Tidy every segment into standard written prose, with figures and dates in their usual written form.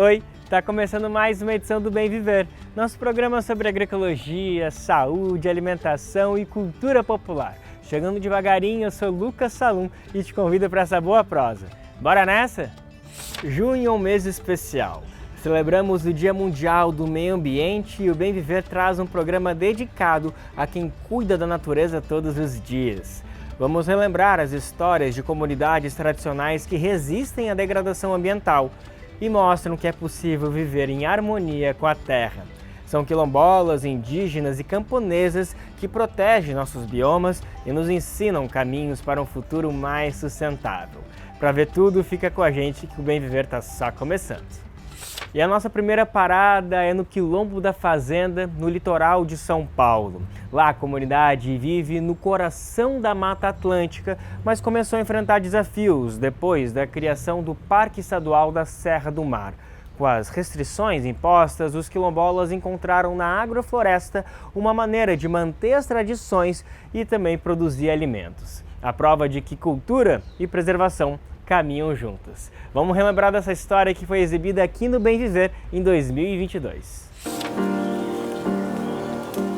Oi, está começando mais uma edição do Bem Viver, nosso programa sobre agroecologia, saúde, alimentação e cultura popular. Chegando devagarinho, eu sou Lucas Salum e te convido para essa boa prosa. Bora nessa? Junho é um mês especial. Celebramos o Dia Mundial do Meio Ambiente e o Bem Viver traz um programa dedicado a quem cuida da natureza todos os dias. Vamos relembrar as histórias de comunidades tradicionais que resistem à degradação ambiental e mostram que é possível viver em harmonia com a terra. São quilombolas, indígenas e camponesas que protegem nossos biomas e nos ensinam caminhos para um futuro mais sustentável. Para ver tudo, fica com a gente que o Bem Viver está só começando. E a nossa primeira parada é no Quilombo da Fazenda, no litoral de São Paulo. Lá a comunidade vive no coração da Mata Atlântica, mas começou a enfrentar desafios depois da criação do Parque Estadual da Serra do Mar. Com as restrições impostas, os quilombolas encontraram na agrofloresta uma maneira de manter as tradições e também produzir alimentos. A prova de que cultura e preservação caminham juntas. Vamos relembrar dessa história que foi exibida aqui no Bem Viver em 2022.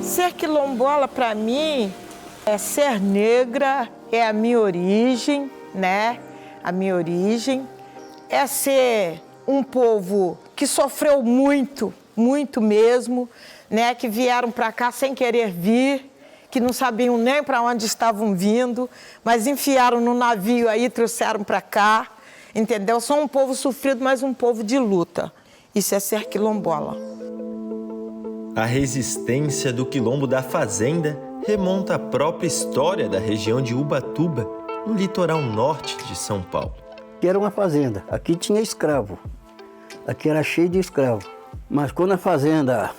Ser quilombola para mim é ser negra, é a minha origem, né? A minha origem é ser um povo que sofreu muito, muito mesmo, né? Que vieram para cá sem querer vir, que não sabiam nem para onde estavam vindo, mas enfiaram no navio aí, trouxeram para cá, entendeu? Sou um povo sofrido, mas um povo de luta. Isso é ser quilombola. A resistência do Quilombo da Fazenda remonta à própria história da região de Ubatuba, no litoral norte de São Paulo. Aqui era uma fazenda, aqui tinha escravo, aqui era cheio de escravo. Mas quando a fazenda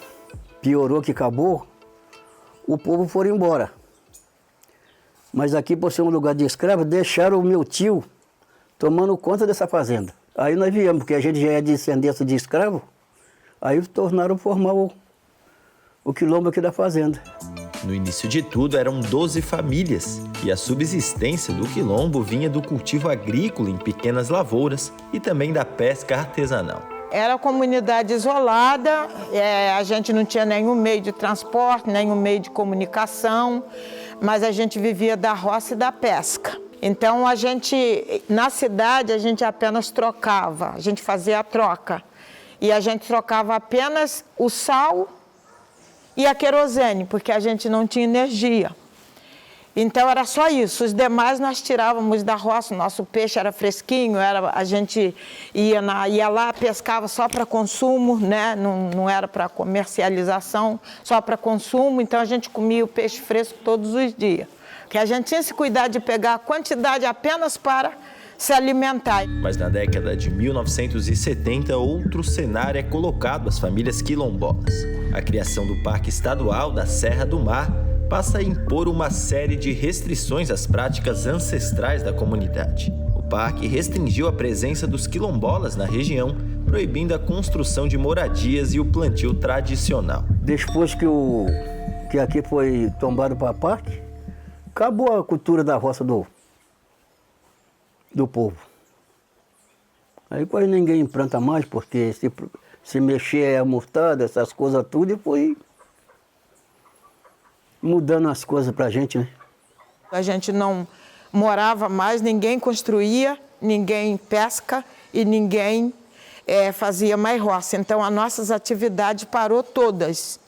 piorou, que acabou, o povo foi embora. Mas aqui, por ser um lugar de escravo, deixaram o meu tio tomando conta dessa fazenda. Aí nós viemos, porque a gente já é descendente de escravo, aí tornaram formar o quilombo aqui da fazenda. No início de tudo, eram 12 famílias e a subsistência do quilombo vinha do cultivo agrícola em pequenas lavouras e também da pesca artesanal. Era comunidade isolada, a gente não tinha nenhum meio de transporte, nenhum meio de comunicação, mas a gente vivia da roça e da pesca. Então, na cidade, a gente apenas trocava, a gente fazia a troca. E a gente trocava apenas o sal e a querosene, porque a gente não tinha energia. Então era só isso, os demais nós tirávamos da roça, o nosso peixe era fresquinho, a gente ia lá, pescava só para consumo, né? Não era para comercialização, só para consumo, então a gente comia o peixe fresco todos os dias. Porque a gente tinha esse cuidado de pegar a quantidade apenas para se alimentar. Mas na década de 1970, outro cenário é colocado às famílias quilombolas. A criação do Parque Estadual da Serra do Mar passa a impor uma série de restrições às práticas ancestrais da comunidade. O parque restringiu a presença dos quilombolas na região, proibindo a construção de moradias e o plantio tradicional. Depois que aqui foi tombado para parque, acabou a cultura da roça do povo. Aí quase ninguém planta mais, porque se mexer é murtada, essas coisas tudo, e foi mudando as coisas pra gente, né? A gente não morava mais, ninguém construía, ninguém pesca e ninguém fazia mais roça. Então, as nossas atividades parou todas,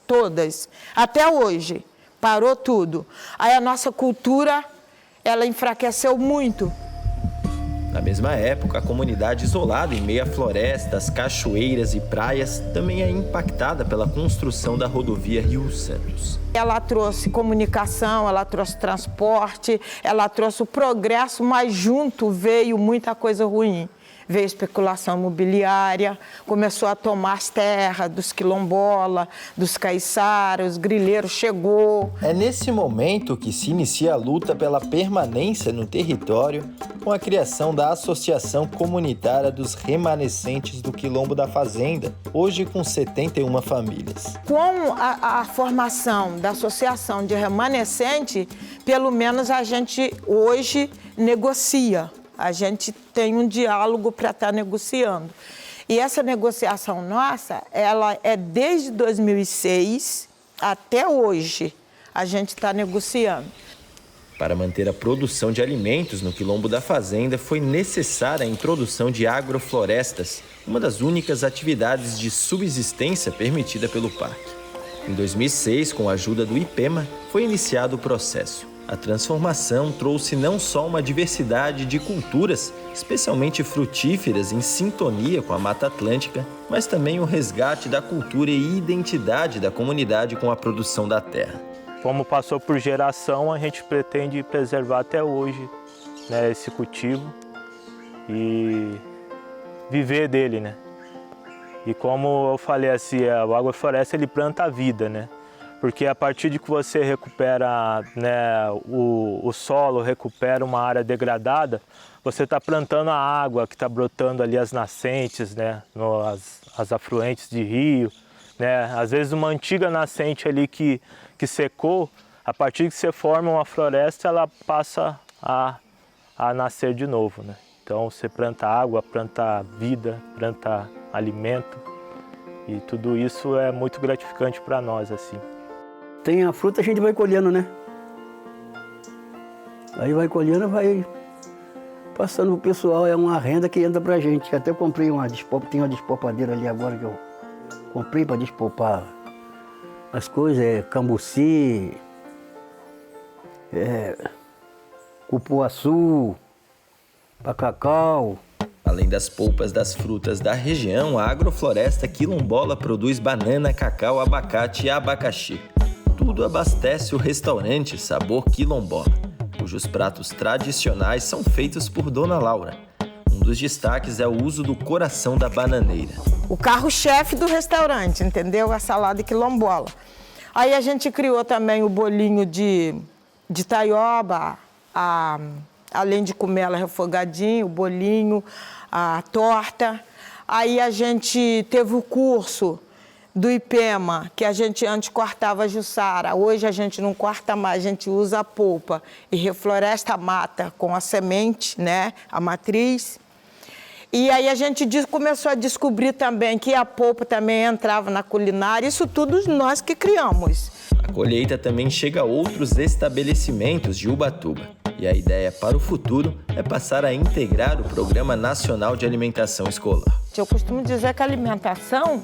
até hoje, parou tudo. Aí a nossa cultura, ela enfraqueceu muito. Na mesma época, a comunidade isolada em meio a florestas, cachoeiras e praias também é impactada pela construção da rodovia Rio Santos. Ela trouxe comunicação, ela trouxe transporte, ela trouxe o progresso, mas junto veio muita coisa ruim. Veio especulação imobiliária, começou a tomar as terras dos quilombolas, dos caiçaras, os grileiros, chegou. É nesse momento que se inicia a luta pela permanência no território com a criação da Associação Comunitária dos Remanescentes do Quilombo da Fazenda, hoje com 71 famílias. Com a formação da Associação de Remanescente, pelo menos a gente hoje negocia. A gente tem um diálogo para estar negociando. E essa negociação nossa, ela é desde 2006 até hoje, a gente está negociando. Para manter a produção de alimentos no Quilombo da Fazenda, foi necessária a introdução de agroflorestas, uma das únicas atividades de subsistência permitida pelo parque. Em 2006, com a ajuda do IPEMA, foi iniciado o processo. A transformação trouxe não só uma diversidade de culturas, especialmente frutíferas em sintonia com a Mata Atlântica, mas também o resgate da cultura e identidade da comunidade com a produção da terra. Como passou por geração, a gente pretende preservar até hoje, né, esse cultivo e viver dele, né? E como eu falei assim, o agrofloresta ele planta a vida, né? Porque a partir de que você recupera, né, o solo, recupera uma área degradada, você está plantando a água que está brotando ali as nascentes, né, as afluentes de rio, né? Às vezes uma antiga nascente ali que secou, a partir que você forma uma floresta, ela passa a nascer de novo, né? Então você planta água, planta vida, planta alimento e tudo isso é muito gratificante para nós, assim. Tem a fruta, a gente vai colhendo, né? Aí vai colhendo, vai passando pro pessoal, é uma renda que entra pra gente. Até comprei tem uma despopadeira ali agora que eu comprei para despopar as coisas, cambuci, cupuaçu, pacacau. Além das polpas das frutas da região, a agrofloresta quilombola produz banana, cacau, abacate e abacaxi. Tudo abastece o restaurante Sabor Quilombola, cujos pratos tradicionais são feitos por Dona Laura. Um dos destaques é o uso do coração da bananeira. O carro-chefe do restaurante, entendeu? A salada quilombola. Aí a gente criou também o bolinho de taioba, além de comer ela refogadinho, o bolinho, a torta. Aí a gente teve o curso do IPEMA, que a gente antes cortava a jussara. Hoje a gente não corta mais, a gente usa a polpa e refloresta a mata com a semente, né? A matriz. E aí a gente começou a descobrir também que a polpa também entrava na culinária, isso tudo nós que criamos. A colheita também chega a outros estabelecimentos de Ubatuba. E a ideia para o futuro é passar a integrar o Programa Nacional de Alimentação Escolar. Eu costumo dizer que a alimentação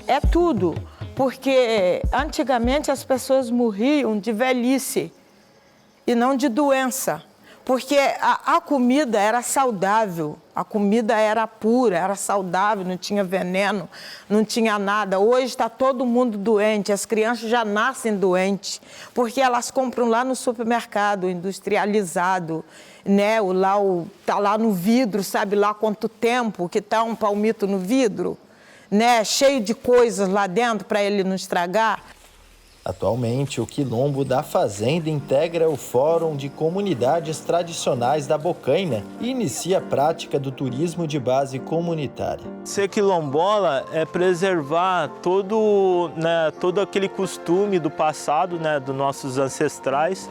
é tudo, porque antigamente as pessoas morriam de velhice e não de doença. Porque a comida era saudável, a comida era pura, era saudável, não tinha veneno, não tinha nada. Hoje está todo mundo doente, as crianças já nascem doentes, porque elas compram lá no supermercado, industrializado, né? Tá lá no vidro, sabe lá quanto tempo que está um palmito no vidro, né? Cheio de coisas lá dentro para ele não estragar. Atualmente, o Quilombo da Fazenda integra o Fórum de Comunidades Tradicionais da Bocaina e inicia a prática do turismo de base comunitária. Ser quilombola é preservar todo aquele costume do passado, né, dos nossos ancestrais,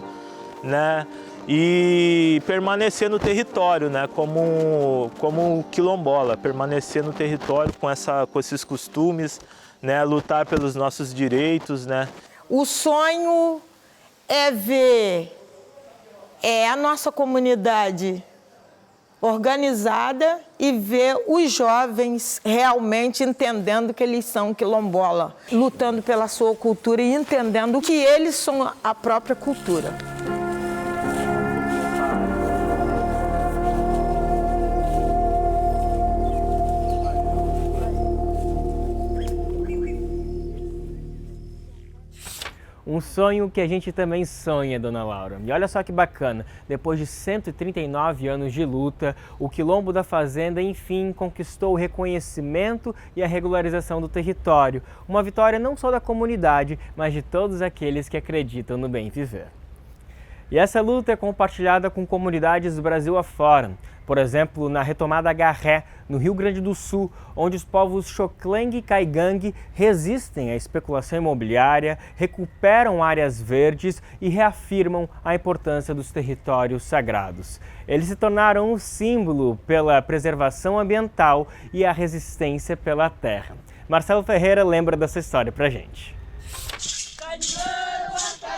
né, e permanecer no território, né, como quilombola, permanecer no território com esses costumes, né, lutar pelos nossos direitos, né. O sonho é ver a nossa comunidade organizada e ver os jovens realmente entendendo que eles são quilombola, lutando pela sua cultura e entendendo que eles são a própria cultura. Um sonho que a gente também sonha, Dona Laura. E olha só que bacana, depois de 139 anos de luta, o Quilombo da Fazenda, enfim, conquistou o reconhecimento e a regularização do território. Uma vitória não só da comunidade, mas de todos aqueles que acreditam no bem viver. E essa luta é compartilhada com comunidades do Brasil afora. Por exemplo, na retomada Garré, no Rio Grande do Sul, onde os povos Xocleng e Caigangue resistem à especulação imobiliária, recuperam áreas verdes e reafirmam a importância dos territórios sagrados. Eles se tornaram um símbolo pela preservação ambiental e a resistência pela terra. Marcelo Ferreira lembra dessa história pra gente.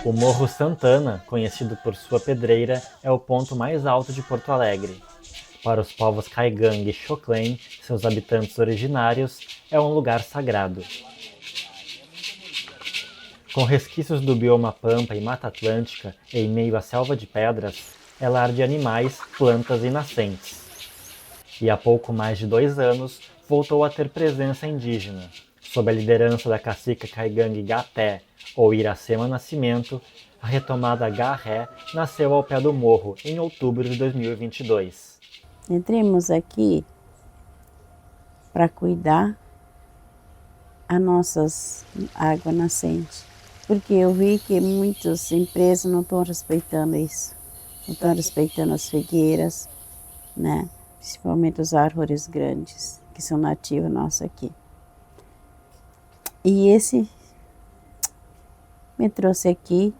O Morro Santana, conhecido por sua pedreira, é o ponto mais alto de Porto Alegre. Para os povos Caigangue e Xocleng, seus habitantes originários, é um lugar sagrado. Com resquícios do bioma Pampa e Mata Atlântica em meio à selva de pedras, é lar de animais, plantas e nascentes. E há pouco mais de 2 anos, voltou a ter presença indígena. Sob a liderança da cacica Caigangue Gaté, ou Iracema Nascimento, a retomada Garré nasceu ao pé do morro em outubro de 2022. Entremos aqui para cuidar a nossas águas nascentes, porque eu vi que muitas empresas não estão respeitando isso, não estão respeitando as figueiras, né? Principalmente as árvores grandes, que são nativas nossas aqui. E esse me trouxe aqui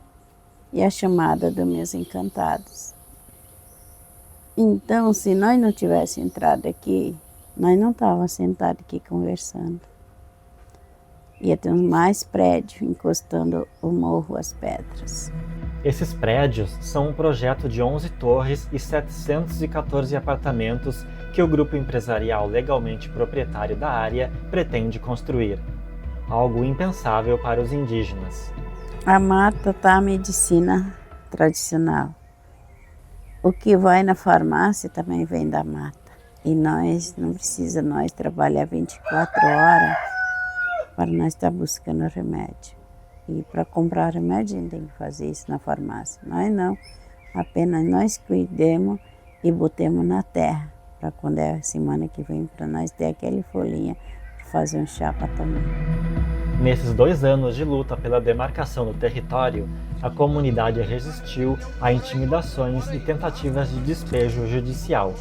e a chamada dos meus encantados. Então, se nós não tivéssemos entrado aqui, nós não estávamos sentados aqui conversando. Ia ter mais prédios encostando o morro às pedras. Esses prédios são um projeto de 11 torres e 714 apartamentos que o grupo empresarial legalmente proprietário da área pretende construir. Algo impensável para os indígenas. A mata está a medicina tradicional. O que vai na farmácia também vem da mata. E nós, não precisa nós trabalhar 24 horas para nós estar buscando remédio. E para comprar remédio a gente tem que fazer isso na farmácia. Nós não, apenas nós cuidemos e botemos na terra. Para quando é a semana que vem, para nós ter aquela folhinha para fazer um chá para tomar. Nesses 2 anos de luta pela demarcação do território, a comunidade resistiu a intimidações e tentativas de despejo judicial.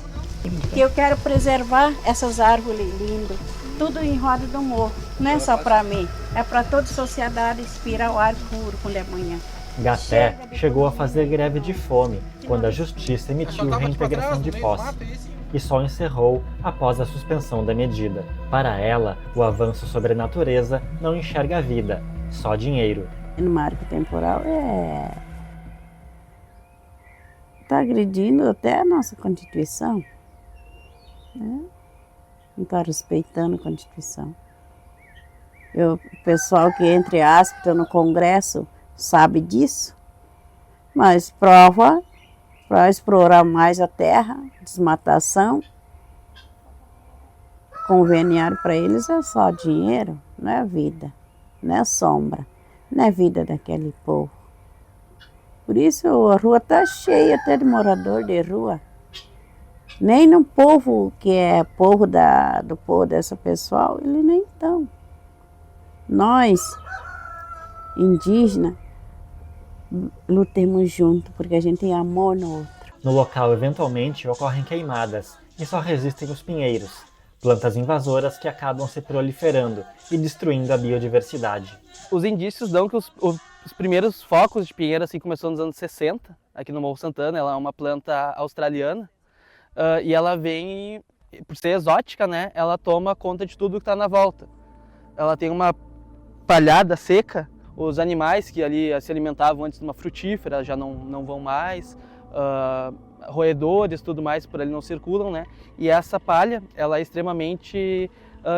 Que eu quero preservar essas árvores lindas, tudo em roda do morro. Não é só para mim, é para toda a sociedade respirar o ar puro quando é manhã. Gaté chegou a fazer greve de fome quando a justiça emitiu reintegração de posse e só encerrou após a suspensão da medida. Para ela, o avanço sobre a natureza não enxerga a vida, só dinheiro. No marco temporal está agredindo até a nossa Constituição, né? Não está respeitando a Constituição. O pessoal que, entre aspas, está no Congresso sabe disso, mas prova para explorar mais a terra, desmatação, conveniar para eles é só dinheiro, não é vida, não é sombra, não é vida daquele povo. Por isso a rua está cheia até de morador de rua. Nem no povo que é povo do povo dessa pessoal, eles nem estão. Nós, indígenas, lutemos juntos, porque a gente tem amor no outro. No local, eventualmente, ocorrem queimadas e só resistem os pinheiros, plantas invasoras que acabam se proliferando e destruindo a biodiversidade. Os indícios dão que os primeiros focos de pinheiro assim, começou nos anos 60, aqui no Morro Santana. Ela é uma planta australiana e ela vem, por ser exótica, né, ela toma conta de tudo que está na volta. Ela tem uma palhada seca. Os animais que ali se alimentavam antes de uma frutífera já não vão mais, roedores, tudo mais por ali não circulam, né? E essa palha, ela é extremamente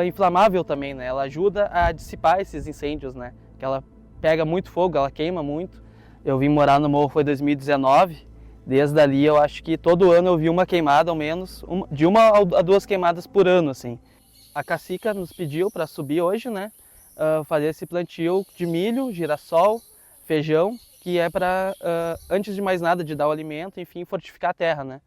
inflamável também, né? Ela ajuda a dissipar esses incêndios, né? Que ela pega muito fogo, ela queima muito. Eu vim morar no morro foi em 2019, desde ali eu acho que todo ano eu vi uma queimada ao menos, de 1 a 2 queimadas por ano, assim. A cacica nos pediu para subir hoje, né? Fazer esse plantio de milho, girassol, feijão, que é para, antes de mais nada, de dar o alimento, enfim, fortificar a terra, né?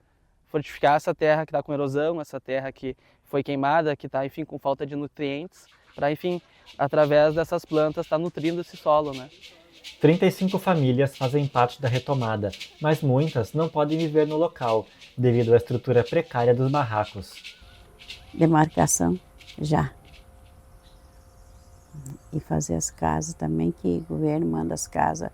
Fortificar essa terra que está com erosão, essa terra que foi queimada, que está, enfim, com falta de nutrientes, para, enfim, através dessas plantas, estar nutrindo esse solo, né? 35 famílias fazem parte da retomada, mas muitas não podem viver no local, devido à estrutura precária dos barracos. Demarcação, já. E fazer as casas também, que o governo manda as casas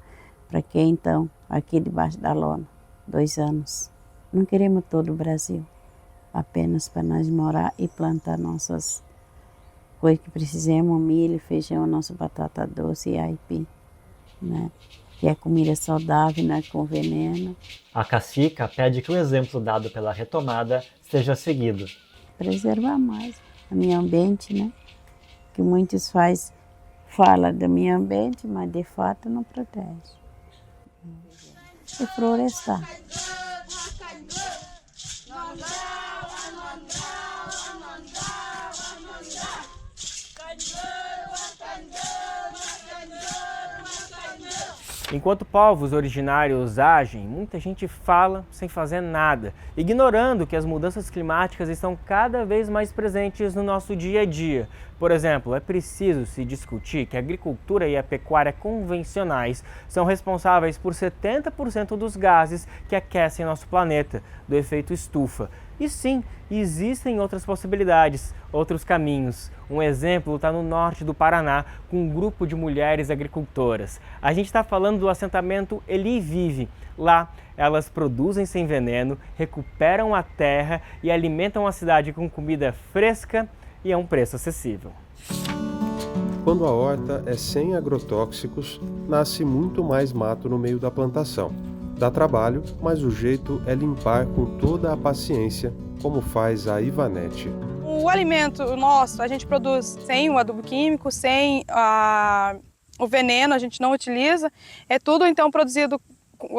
para quem então, aqui debaixo da lona, 2 anos. Não queremos todo o Brasil, apenas para nós morar e plantar nossas coisas que precisamos, milho, feijão, nossa batata doce e aipim, né? Que é comida saudável, né? Com veneno. A cacica pede que o exemplo dado pela retomada seja seguido. Preservar mais o meio ambiente, né? Que muitos falam do meio ambiente, mas de fato não protege. E florestar. Enquanto povos originários agem, muita gente fala sem fazer nada, ignorando que as mudanças climáticas estão cada vez mais presentes no nosso dia a dia. Por exemplo, é preciso se discutir que a agricultura e a pecuária convencionais são responsáveis por 70% dos gases que aquecem nosso planeta, do efeito estufa. E sim, existem outras possibilidades, outros caminhos. Um exemplo está no norte do Paraná, com um grupo de mulheres agricultoras. A gente está falando do assentamento Eli Vive. Lá, elas produzem sem veneno, recuperam a terra e alimentam a cidade com comida fresca e a um preço acessível. Quando a horta é sem agrotóxicos, nasce muito mais mato no meio da plantação. Dá trabalho, mas o jeito é limpar com toda a paciência, como faz a Ivanete. O alimento nosso a gente produz sem o adubo químico, sem o veneno, a gente não utiliza. É tudo então produzido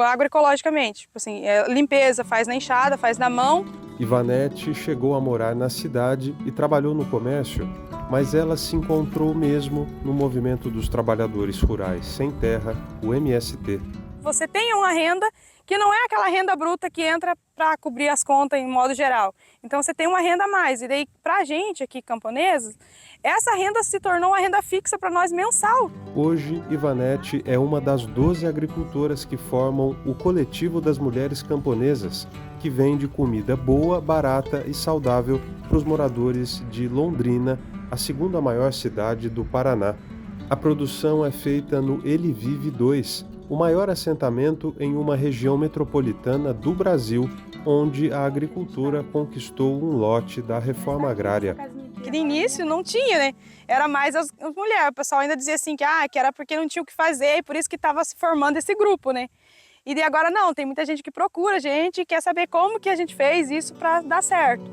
agroecologicamente. Tipo assim, limpeza, faz na enxada, faz na mão. Ivanete chegou a morar na cidade e trabalhou no comércio, mas ela se encontrou mesmo no movimento dos trabalhadores rurais sem terra, o MST. Você tem uma renda que não é aquela renda bruta que entra para cobrir as contas em modo geral. Então você tem uma renda a mais. E daí, para a gente aqui, camponeses, essa renda se tornou uma renda fixa para nós mensal. Hoje, Ivanete é uma das 12 agricultoras que formam o Coletivo das Mulheres Camponesas, que vende comida boa, barata e saudável para os moradores de Londrina, a segunda maior cidade do Paraná. A produção é feita no Eli Vive 2, o maior assentamento em uma região metropolitana do Brasil, onde a agricultura conquistou um lote da reforma agrária. Que no início não tinha, né? Era mais as mulheres. O pessoal ainda dizia assim que era porque não tinha o que fazer e por isso que estava se formando esse grupo, né? E de agora não, tem muita gente que procura a gente e quer saber como que a gente fez isso para dar certo.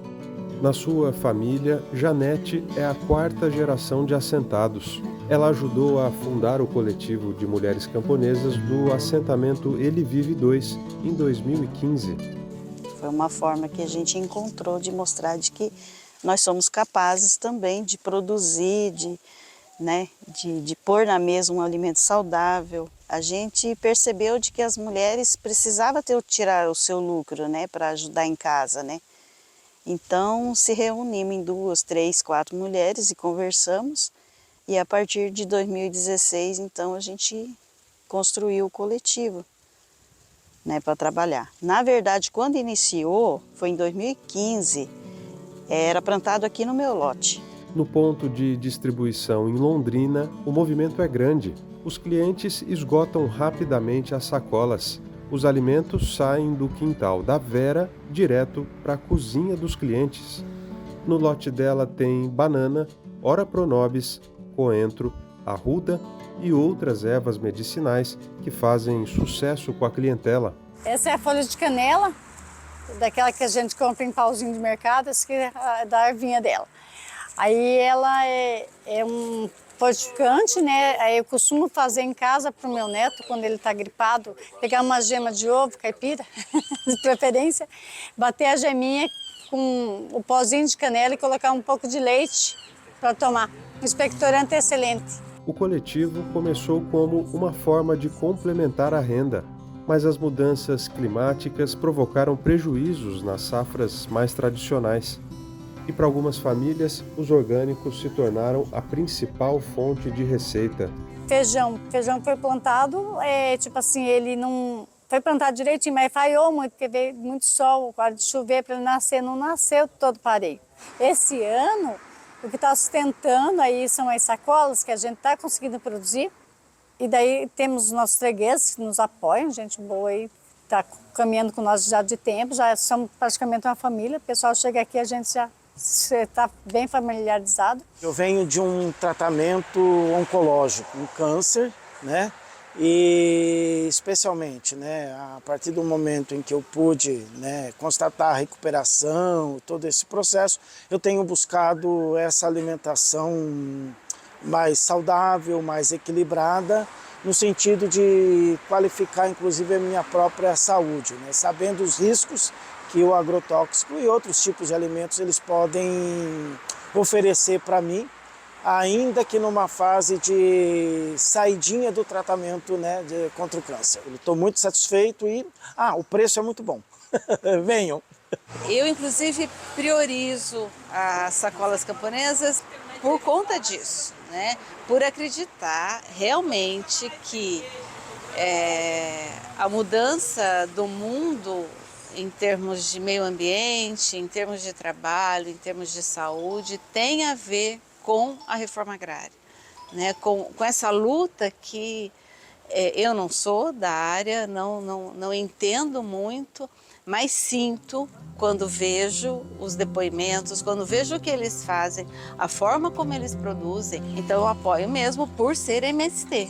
Na sua família, Janete é a 4ª geração de assentados. Ela ajudou a fundar o coletivo de mulheres camponesas do assentamento Eli Vive 2 em 2015. Foi uma forma que a gente encontrou de mostrar de que nós somos capazes também de produzir, de pôr na mesa um alimento saudável. A gente percebeu de que as mulheres precisavam tirar o seu lucro, para ajudar em casa, Então, se reunimos em 2, 3, 4 mulheres e conversamos. E a partir de 2016, então, a gente construiu o coletivo, para trabalhar. Na verdade, quando iniciou, foi em 2015, era plantado aqui no meu lote. No ponto de distribuição em Londrina, o movimento é grande. Os clientes esgotam rapidamente as sacolas. Os alimentos saem do quintal da Vera direto para a cozinha dos clientes. No lote dela tem banana, ora pronobis, coentro, arruda e outras ervas medicinais que fazem sucesso com a clientela. Essa é a folha de canela, daquela que a gente compra em pauzinho de mercado, essa que é da ervinha dela. Aí ela é um fortificante, Aí eu costumo fazer em casa para o meu neto, quando ele está gripado, pegar uma gema de ovo, caipira, de preferência, bater a geminha com o pozinho de canela e colocar um pouco de leite para tomar. O expectorante é excelente. O coletivo começou como uma forma de complementar a renda, mas as mudanças climáticas provocaram prejuízos nas safras mais tradicionais. E para algumas famílias, os orgânicos se tornaram a principal fonte de receita. Feijão foi plantado, tipo assim, ele não foi plantado direitinho, mas falhou muito, porque veio muito sol, hora de chover para ele nascer, não nasceu todo pareio. Esse ano, o que está sustentando aí são as sacolas que a gente está conseguindo produzir, e daí temos os nossos fregueses que nos apoiam, gente boa aí, está caminhando com nós já de tempo, já somos praticamente uma família, o pessoal chega aqui, a gente já está bem familiarizado. Eu venho de um tratamento oncológico, um câncer, né? E especialmente, né, a partir do momento em que eu pude, né, constatar a recuperação, todo esse processo, eu tenho buscado essa alimentação mais saudável, mais equilibrada, no sentido de qualificar inclusive a minha própria saúde, né, sabendo os riscos que o agrotóxico e outros tipos de alimentos eles podem oferecer para mim, ainda que numa fase de saidinha do tratamento, né, contra o câncer. Eu estou muito satisfeito e o preço é muito bom. Venham! Eu, inclusive, priorizo as sacolas camponesas por conta disso, né? Por acreditar realmente que a mudança do mundo em termos de meio ambiente, em termos de trabalho, em termos de saúde, tem a ver com a reforma agrária, né? Com essa luta que eu não sou da área, não entendo muito, mas sinto quando vejo os depoimentos, quando vejo o que eles fazem, a forma como eles produzem, então eu apoio mesmo por ser MST.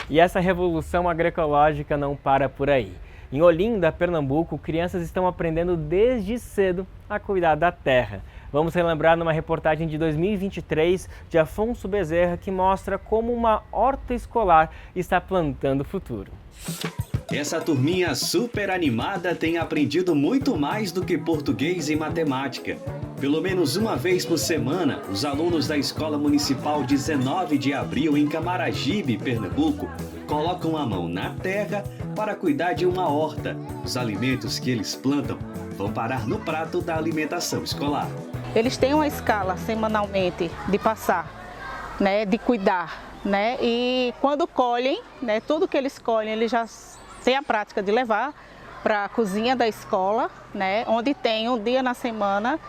E essa revolução agroecológica não para por aí. Em Olinda, Pernambuco, crianças estão aprendendo desde cedo a cuidar da terra. Vamos relembrar numa reportagem de 2023 de Afonso Bezerra que mostra como uma horta escolar está plantando o futuro. Essa turminha super animada tem aprendido muito mais do que português e matemática. Pelo menos uma vez por semana, os alunos da Escola Municipal 19 de Abril, em Camaragibe, Pernambuco, colocam a mão na terra para cuidar de uma horta. Os alimentos que eles plantam vão parar no prato da alimentação escolar. Eles têm uma escala semanalmente de passar, né, de cuidar, né, e quando colhem, né, tudo que eles colhem, eles já têm a prática de levar para a cozinha da escola, né, onde tem um dia na semana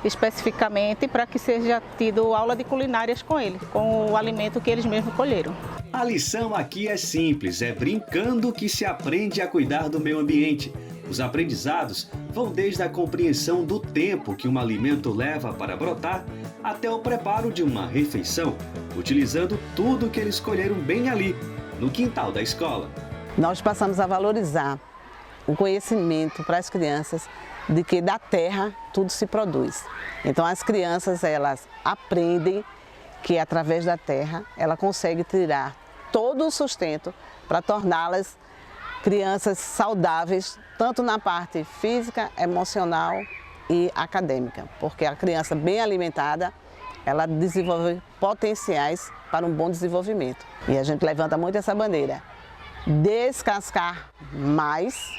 especificamente para que seja tido aula de culinárias com eles, com o alimento que eles mesmos colheram. A lição aqui é simples, é brincando que se aprende a cuidar do meio ambiente. Os aprendizados vão desde a compreensão do tempo que um alimento leva para brotar até o preparo de uma refeição, utilizando tudo que eles colheram bem ali, no quintal da escola. Nós passamos a valorizar o conhecimento para as crianças de que da terra tudo se produz. Então as crianças elas aprendem que através da terra ela consegue tirar todo o sustento para torná-las crianças saudáveis, tanto na parte física, emocional e acadêmica, porque a criança bem alimentada, ela desenvolve potenciais para um bom desenvolvimento. E a gente levanta muito essa bandeira, descascar mais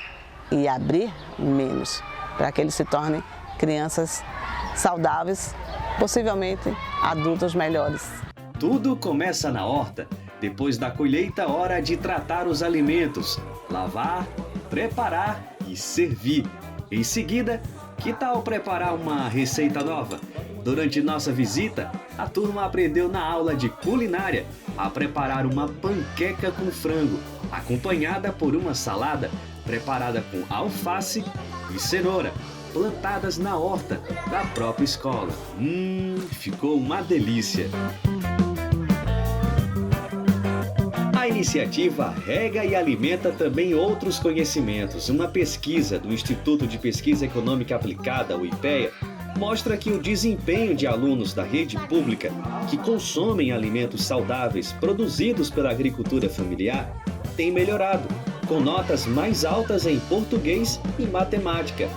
e abrir menos, para que eles se tornem crianças saudáveis, possivelmente adultos melhores. Tudo começa na horta. Depois da colheita, hora de tratar os alimentos, lavar, preparar e servir. Em seguida, que tal preparar uma receita nova? Durante nossa visita, a turma aprendeu na aula de culinária a preparar uma panqueca com frango, acompanhada por uma salada preparada com alface e cenoura, plantadas na horta da própria escola. Ficou uma delícia! A iniciativa rega e alimenta também outros conhecimentos. Uma pesquisa do Instituto de Pesquisa Econômica Aplicada, o IPEA, mostra que o desempenho de alunos da rede pública que consomem alimentos saudáveis produzidos pela agricultura familiar tem melhorado, com notas mais altas em português e matemática.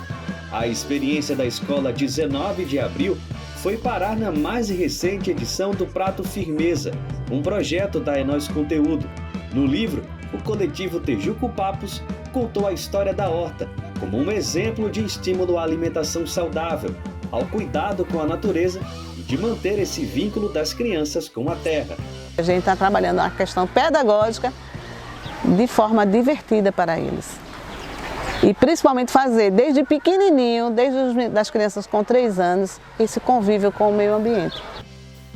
A experiência da Escola 19 de Abril foi parar na mais recente edição do Prato Firmeza, um projeto da Enós Conteúdo. No livro, o coletivo Tejuco Papos contou a história da horta como um exemplo de estímulo à alimentação saudável, ao cuidado com a natureza e de manter esse vínculo das crianças com a terra. A gente está trabalhando a questão pedagógica de forma divertida para eles. E principalmente fazer desde pequenininho, desde as crianças com 3 anos, esse convívio com o meio ambiente.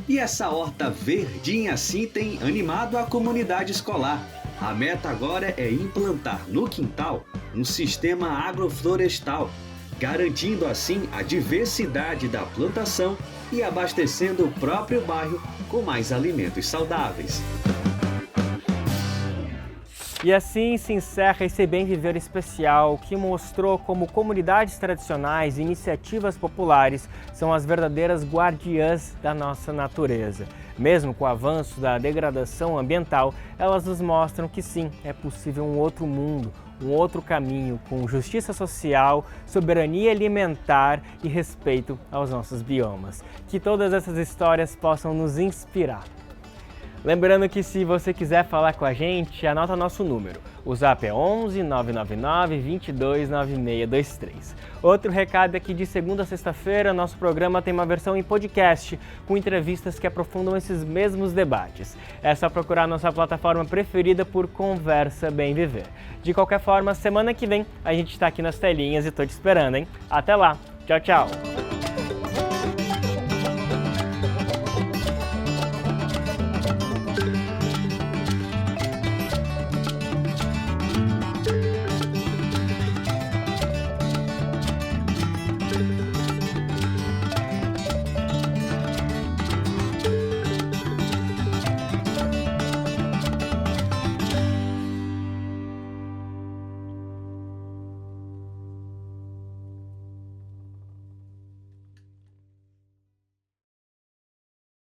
E essa horta verdinha assim tem animado a comunidade escolar. A meta agora é implantar no quintal um sistema agroflorestal, garantindo assim a diversidade da plantação e abastecendo o próprio bairro com mais alimentos saudáveis. E assim se encerra esse Bem Viver especial que mostrou como comunidades tradicionais e iniciativas populares são as verdadeiras guardiãs da nossa natureza. Mesmo com o avanço da degradação ambiental, elas nos mostram que sim, é possível um outro mundo, um outro caminho com justiça social, soberania alimentar e respeito aos nossos biomas. Que todas essas histórias possam nos inspirar. Lembrando que se você quiser falar com a gente, anota nosso número. O zap é 11 999 22 9623. Outro recado é que de segunda a sexta-feira, nosso programa tem uma versão em podcast, com entrevistas que aprofundam esses mesmos debates. É só procurar nossa plataforma preferida por Conversa Bem Viver. De qualquer forma, semana que vem a gente está aqui nas telinhas e tô te esperando, hein? Até lá! Tchau, tchau!